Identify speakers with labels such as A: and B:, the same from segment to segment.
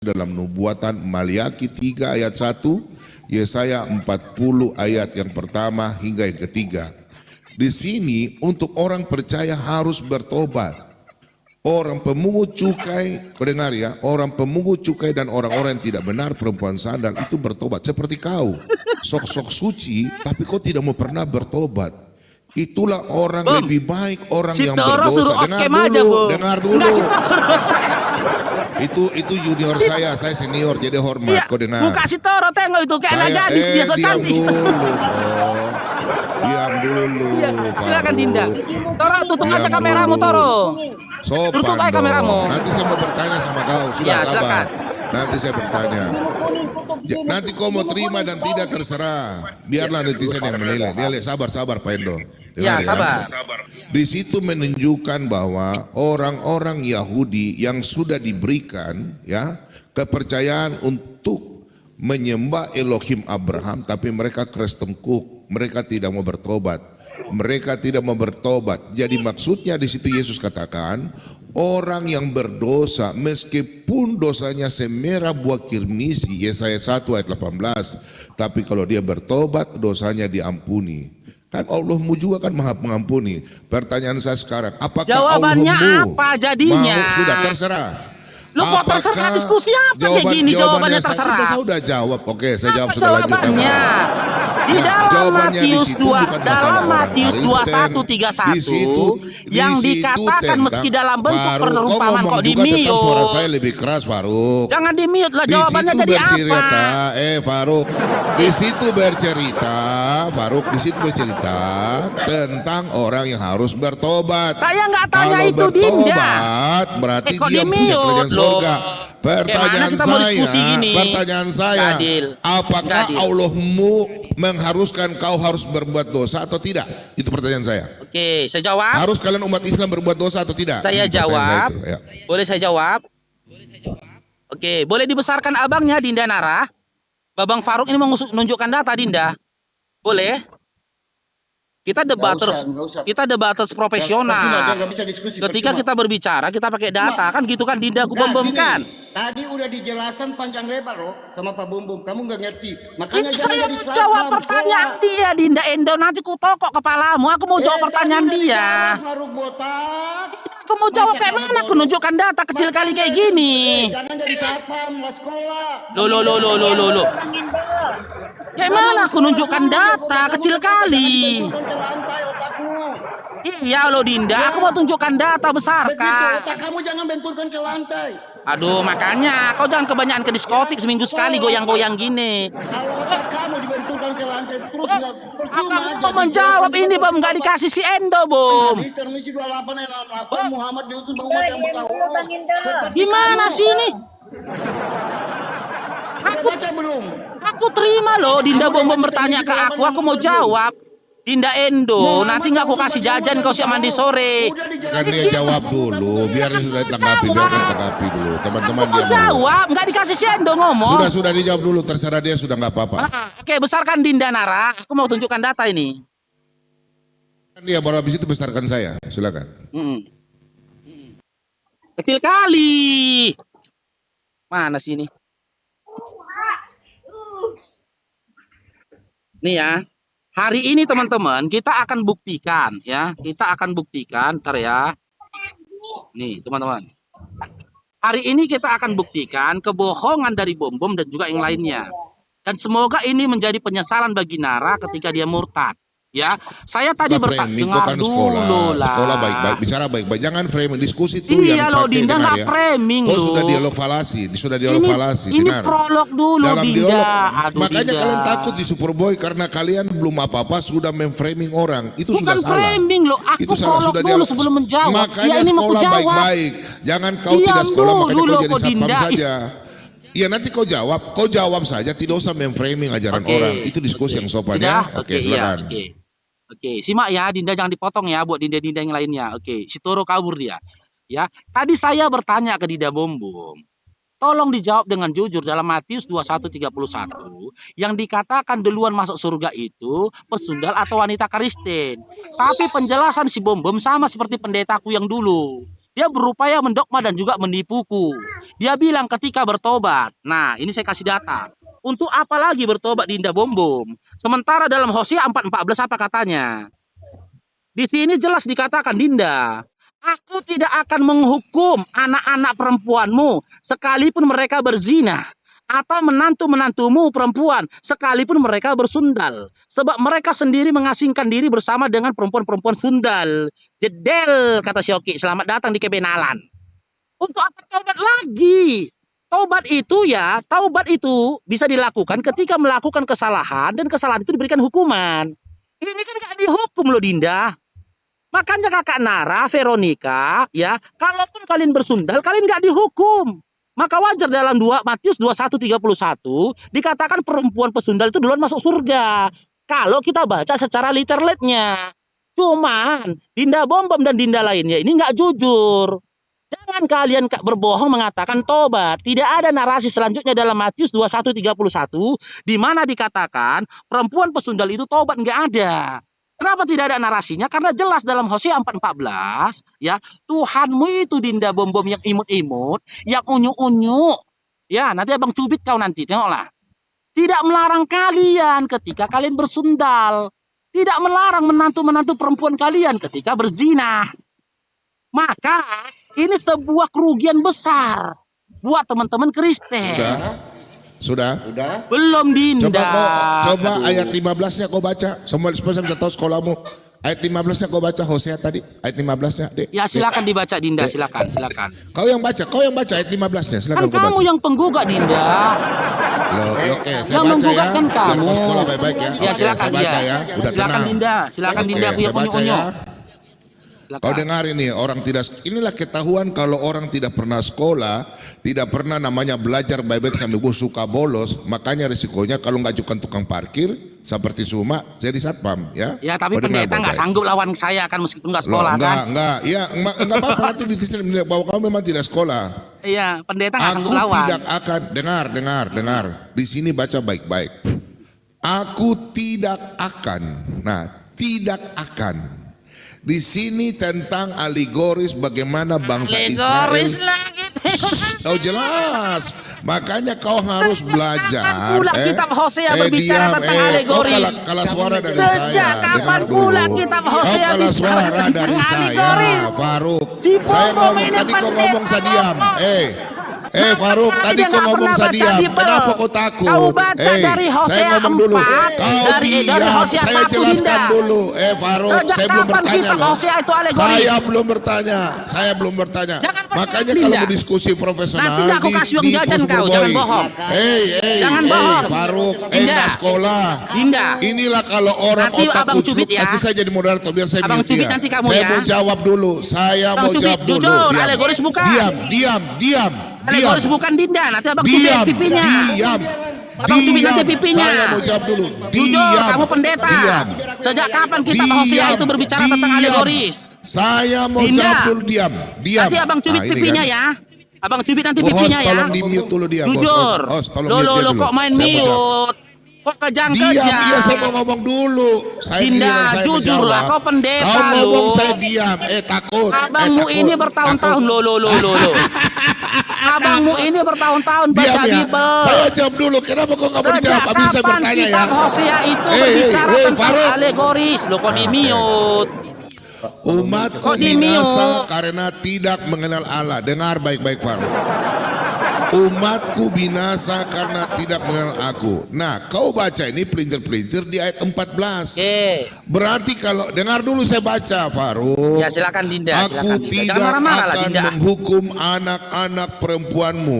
A: dalam nubuatan Maliaki 3 ayat 1, Yesaya 40 ayat yang pertama hingga yang ketiga. Di sini untuk orang percaya harus bertobat. Orang pemungut cukai, kau dengar ya, orang pemungut cukai dan orang-orang yang tidak benar, perempuan sandal itu bertobat. Seperti kau, sok-sok suci, tapi kau tidak mau pernah bertobat. Itulah orang lebih baik, orang yang berdosa. Dengar dulu. Itu junior saya senior, jadi hormat.
B: Iya,
A: kau dengar.
B: muka si Toro tengok itu kayak anak gadis, dia so cantik.
A: Diam dulu.
B: Iya, silakan Dinda. Toro, tutup aja kameramu, Toro.
A: Sopan
B: tutup aja kameramu.
A: Nanti saya mau bertanya sama kau. Sudah
B: ya,
A: sabar.
B: silakan.
A: Nanti saya bertanya. Nanti kau mau terima dan tidak terserah. Biarlah netizen yang menilai. Dia lihat sabar Pak Endo.
B: Ya, sabar.
A: Di situ menunjukkan bahwa orang-orang Yahudi yang sudah diberikan ya kepercayaan untuk menyembah Elohim Abraham, tapi mereka keras tengkuk, mereka tidak mau bertobat. Mereka tidak mau bertobat. Jadi maksudnya di situ Yesus katakan, orang yang berdosa meskipun dosanya semerah buah kirmisi, Yesaya 1 ayat 18, tapi kalau dia bertobat dosanya diampuni. Kan Allahmu juga kan maha mengampuni. Pertanyaan saya sekarang, apakah
B: jawabannya
A: Allahmu
B: apa jadinya?
A: mau? Sudah terserah.
B: Lu kok terserah diskusi apa kayak gini? Jawabannya terserah.
A: Saya sudah jawab. Oke, saya jawab sudah lanjut.
B: Jawabannya di dalam Matius 2, dalam Matius 21:31 yang dikatakan meski dalam bentuk perumpamaan kok di mute.
A: Suara saya lebih keras, Faruk.
B: Jangan di mute lah, jawabannya jadi apa?
A: Faruk, di situ bercerita, Faruk, di situ bercerita tentang orang yang harus bertobat.
B: Saya nggak tanya
A: kalau
B: itu, Dinda.
A: bertobat berarti dia punya kerajaan surga. Pertanyaan saya, apakah Allahmu mengharuskan kau harus berbuat dosa atau tidak? Itu pertanyaan saya.
B: Oke, saya jawab.
A: Harus kalian umat Islam berbuat dosa atau tidak?
B: Saya jawab.
A: Ya.
B: Boleh saya jawab? Oke, boleh dibesarkan abangnya Dinda Nara? Babang Faruk ini menunjukkan data, Dinda. Boleh? Kita debaters, kita debaters profesional. Ketika kita berbicara, kita pakai data, kan gitu kan, Dinda, aku bom kan.
C: Tadi udah dijelaskan panjang lebar loh sama Pak Bum, kamu nggak ngerti. Makanya
B: saya mau jawab pertanyaan dia, Dinda Endo. Nanti ku tokok kepalamu. Aku mau jawab pertanyaan dia. Aku mau jawab kayak mana? Aku nunjukkan data kecil kali kayak gini.
C: Jangan jadi satpam, nggak sekolah.
B: Lo. Kayak mana aku nunjukkan data kecil kali? Iya lo Dinda, aku mau tunjukkan data besar kan.
C: Kamu jangan benturkan ke lantai.
B: Aduh, makanya kau jangan kebanyakan ke diskotik seminggu sekali goyang-goyang gini.
C: Kalau otak kamu dibenturkan ke lantai terus nggak percuma.
B: Aku mau menjawab ini, Bom, nggak dikasih si Endo, Bom.
C: Hadis 28 Muhammad diutus umat yang bertauhid.
B: Gimana sih ini?
C: Baca belum?
B: Aku terima loh, Dinda Bom bertanya ke aku mau jawab. Dinda Endo, nanti nggak aku kasih jajan kau siap mandi sore.
A: Kan dia jawab dulu, biar sudah tanggapi dulu, teman-teman dia
B: jawab, nggak dikasih si Endo ngomong.
A: Sudah dijawab dulu, terserah dia, sudah nggak apa-apa.
B: Oke, besarkan Dinda Nara, aku mau tunjukkan data ini.
A: Dia baru habis itu besarkan saya, silakan.
B: Kecil kali. Mana sih ini? Nih ya. Hari ini teman-teman kita akan buktikan ya, ntar ya. Nih teman-teman. Hari ini kita akan buktikan kebohongan dari Bom dan juga yang lainnya. Dan semoga ini menjadi penyesalan bagi Nara ketika dia murtad. Ya, saya tadi bertanya
A: kan sekolah baik-baik, bicara baik-baik, jangan framing diskusi tuh
B: iya
A: yang
B: lo Dinda nggak ya. Framing lo.
A: Sudah dialog falasi,
B: Ini prolog dulu
A: dalam
B: Dinda.
A: Dialog, makanya Dinda. Kalian takut di Superboy karena kalian belum apa-apa sudah memframing orang. Itu
B: bukan
A: sudah salah.
B: Framing lo, aku itu prolog sudah dulu sebelum menjawab.
A: Makanya
B: ya, ini
A: sekolah baik-baik, jangan kau tidak sekolah makanya kau jadi satpam saja. Iya nanti kau jawab saja, tidak usah memframing ajaran orang. Itu diskusi yang sopan ya. Oke, silakan.
B: Oke, simak ya, Dinda jangan dipotong ya buat Dinda-Dinda yang lainnya. Oke, si Toro kabur dia. Ya, tadi saya bertanya ke Dinda Bom. Tolong dijawab dengan jujur dalam Matius 21:31 yang dikatakan duluan masuk surga itu pesundal atau wanita Kristen. Tapi penjelasan si Bom sama seperti pendetaku yang dulu. Dia berupaya mendogma dan juga menipuku. Dia bilang ketika bertobat. Nah, ini saya kasih data. Untuk apa lagi bertobat Dinda Bom Bom? Sementara dalam Hosea 4:14 apa katanya? Di sini jelas dikatakan, Dinda, aku tidak akan menghukum anak-anak perempuanmu sekalipun mereka berzina, atau menantu-menantumu perempuan sekalipun mereka bersundal, sebab mereka sendiri mengasingkan diri bersama dengan perempuan-perempuan sundal. Jedel, kata Syoki, selamat datang di kebenalan. Untuk apa taubat lagi? Taubat itu bisa dilakukan ketika melakukan kesalahan dan kesalahan itu diberikan hukuman. Ini kan gak dihukum loh, Dinda. Makanya kakak Nara, Veronica, ya, kalaupun kalian bersundal, kalian gak dihukum. Maka wajar dalam Matius 21:31 dikatakan perempuan pesundal itu duluan masuk surga. Kalau kita baca secara literate-nya. Cuman Dinda Bom Bom dan Dinda lainnya ini nggak jujur. Jangan kalian berbohong mengatakan tobat. Tidak ada narasi selanjutnya dalam Matius 21:31 di mana dikatakan perempuan pesundal itu tobat, nggak ada. Kenapa tidak ada narasinya? Karena jelas dalam Hosea 4:14, ya, Tuhanmu itu Dinda Bom Bom yang imut-imut, yang unyu-unyu. Ya, nanti abang cubit kau nanti, tengoklah. Tidak melarang kalian ketika kalian bersundal. Tidak melarang menantu-menantu perempuan kalian ketika berzina. Maka ini sebuah kerugian besar buat teman-teman Kristen.
A: Sudah?
B: Belum, Dinda.
A: Coba ayat 15-nya kau baca. Semua bisa tahu sekolahmu. Ayat 15-nya kau baca Hosea tadi. Ayat 15-nya, Dek.
B: Ya, silakan dibaca, Dinda, silakan.
A: Kau yang baca ayat 15-nya. Silakan
B: Kan
A: kau baca.
B: kamu yang penggugat, Dinda.
A: Loh, oke, saya
B: Yang
A: baca
B: menggugat
A: ya.
B: kan
A: Biar
B: kamu.
A: kau sekolah baik-baik ya.
B: Ya,
A: Oke,
B: silakan
A: saya baca
B: dia.
A: ya. Udah
B: Silakan,
A: tenang.
B: Dinda. Silakan, Dinda,
A: Oke,
B: punya
A: saya baca
B: unyu-unyu.
A: ya.
B: Silakan.
A: Kau dengar ini, inilah ketahuan kalau orang tidak pernah sekolah, tidak pernah namanya belajar baik-baik sampai suka bolos, makanya risikonya kalau nggak ajukan tukang parkir seperti Suma jadi satpam, ya.
B: Ya, tapi
A: Kau dengar
B: pendeta nggak
A: baik-baik.
B: sanggup lawan saya kan meskipun nggak
A: Loh,
B: sekolah kan.
A: enggak, ya enggak apa-apa nanti ditisin bahwa kamu memang tidak sekolah.
B: Iya, pendeta nggak sanggup
A: Aku
B: lawan.
A: tidak akan dengar. Di sini baca baik-baik. Aku tidak akan. Nah, tidak akan. Di sini tentang alegoris bagaimana bangsa
B: Alegoris
A: Israel.
B: lagi.
A: Tahu jelas. Makanya kau harus belajar.
B: Pula kitab Hosea berbicara
A: diam,
B: tentang
A: Kau
B: alegoris.
A: kalah suara dari
B: Sejak
A: saya.
B: kapan
A: Dengar
B: pula
A: dulu.
B: kitab
A: Kau
B: Hosea
A: kalah
B: bicara
A: suara
B: tentang
A: dari saya,
B: alegoris?
A: Faruk.
B: Si
A: Saya
B: Bom Bom
A: ngomong
B: ini
A: tadi kau
B: pendeta
A: ngomong saya diam. Faruk,
B: Makanya
A: tadi
B: dia
A: kau
B: nggak
A: ngomong
B: pernah
A: saya
B: baca
A: diam.
B: Bible.
A: Kenapa kau takut?
B: Kau baca dari Hosea
A: saya ngomong dulu.
B: 4,
A: Kau
B: dari
A: diam.
B: Hosea
A: Saya
B: 1,
A: jelaskan
B: Dinda.
A: dulu. Faruk,
B: Sejak
A: saya belum
B: kapan
A: bertanya
B: kitab
A: loh.
B: Hosea itu alegoris?
A: Saya belum bertanya.
B: Jangan pakai
A: Makanya
B: Dinda.
A: kalau mau diskusi profesional
B: Nanti aku kasih uang jajan kau,
A: Pusboy.
B: jangan bohong. Jangan bohong.
A: Faruk,
B: Dinda.
A: nggak sekolah.
B: Dinda.
A: Inilah kalau orang
B: Nanti
A: otak
B: Abang
A: kucluk,
B: cubit ya.
A: kasih saya jadi moderator biar saya
B: Abang
A: mute
B: cubit
A: dia.
B: nanti kamu
A: Saya
B: ya.
A: mau jawab dulu. Saya
B: Abang
A: mau
B: cubit,
A: jawab dulu.
B: jujur,
A: Diam.
B: alegoris bukan.
A: Diam.
B: Alegoris bukan, Dinda. Nanti abang cubit pipinya.
A: Diam.
B: Abang cubit nanti pipinya.
A: Saya mau jawab dulu.
B: Jujur, kamu pendeta.
A: Diam.
B: Sejak kapan kitab Hosea itu berbicara tentang alegoris?
A: Saya mau
B: Dinda.
A: jawab dulu. Diam.
B: Nanti abang cubit
A: Nah, ini
B: pipinya
A: kan.
B: ya. Abang cubit nanti
A: Host,
B: pipinya ya.
A: tolong di mute dulu dia.
B: Jujur.
A: Host, tolong
B: Lo
A: mute dia dulu.
B: kok main
A: Saya mau jawab.
B: mute? Kok kejang
A: Diam,
B: kejang?
A: iya saya mau ngomong dulu. Saya
B: Dinda,
A: giliran saya
B: jujur lah,
A: menjawab.
B: kau pendeta
A: Kau ngomong
B: lu.
A: saya diam. Takut.
B: Abangmu
A: Takut.
B: ini bertahun-tahun
A: Takut.
B: lo. Abangmu ini bertahun-tahun baca
A: Diam ya.
B: Bible.
A: Saya jawab dulu. Kenapa kau nggak mau
B: Sejak
A: dijawab? Habis saya
B: kapan
A: bertanya ya.
B: kitab Hosea itu berbicara tentang
A: Faruk.
B: alegoris? Lo kok di mute?
A: Umatku
B: Kok di
A: binasa
B: mute?
A: karena tidak mengenal Allah. Dengar baik-baik Faruk. Umatku binasa karena tidak mengenal aku. Nah, kau baca ini pelintir-pelintir di ayat 14. Berarti kalau dengar dulu saya baca, Faruk.
B: Ya silakan Dinda.
A: Aku
B: Silakan, Dinda.
A: tidak
B: Jangan marah-marah lah,
A: akan
B: Dinda.
A: menghukum anak-anak perempuanmu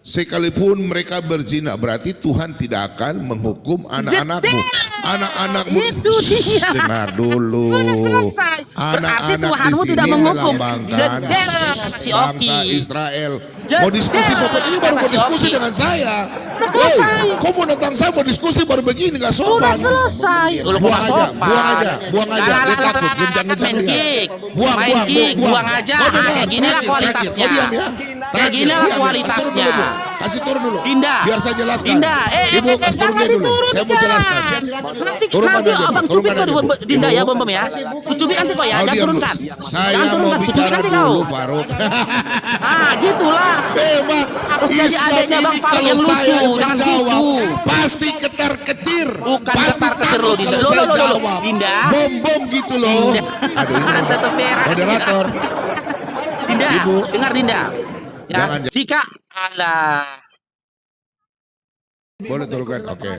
A: sekalipun mereka berzina. Berarti Tuhan tidak akan menghukum anak-anakmu. Anak-anakmu.
B: Itu dia.
A: Dengar dulu.
B: Berarti
A: Anak-anak di
B: Tuhanmu
A: sini
B: tidak menghukum.
A: melambangkan
B: Si
A: bangsa
B: Oki.
A: Israel.
B: Jedel.
A: Mau diskusi sobat ini baru mau
B: Kata si
A: diskusi
B: Oki.
A: dengan saya.
B: selesai.
A: Kau mau datang saya mau diskusi baru begini nggak
B: Sudah
A: sopan.
B: selesai. Lu
A: Buang
B: kok
A: aja,
B: sopan.
A: buang aja. Dia takut, jenjang-jenjang
B: main
A: dia.
B: kick.
A: Buang
B: Main kick, buang aja.
A: Kau dengar,
B: Kayak gini lah
A: terakhir.
B: kualitasnya.
A: Kau diam ya.
B: Kayak gini lah
A: Iya,
B: kualitasnya.
A: Kasih turun dulu.
B: Dinda.
A: Biar saya jelaskan.
B: Dinda,
A: Ibu kasih turun dia dulu. Saya mau jelaskan.
B: Nanti
A: Turunkan
B: nanti
A: aja,
B: abang
A: Bu.
B: cubit
A: Turunkan
B: kok
A: aja, Bu.
B: Dinda
A: Ibu.
B: ya bom ya. Kucubit nanti kok ya,
A: Kau
B: jangan
A: diam dulu.
B: turunkan.
A: Saya
B: Jangan
A: mau
B: turunkan, kucubit
A: bicara
B: nanti kau.
A: dulu, Faruk.
B: Ah, gitulah.
A: Memang
B: Harus jadi
A: Islam
B: adiknya
A: ini
B: Bang Faruk
A: kalau
B: yang lucu,
A: saya
B: jangan
A: menjawab
B: gitu.
A: pasti ketar-ketir.
B: Bukan
A: Pasti
B: ketar-ketir
A: takut
B: loh, Dinda.
A: kalau
B: Loh,
A: saya
B: loh, loh, loh.
A: jawab.
B: Dinda.
A: Bom-bom gitu loh.
B: Dinda.
A: Aduh, ini
B: Tetep merah.
A: moderator.
B: Dinda,
A: Ibu.
B: dengar Dinda. Ya,
A: Jangan.
B: jika Allah
A: Boleh turunkan, oke.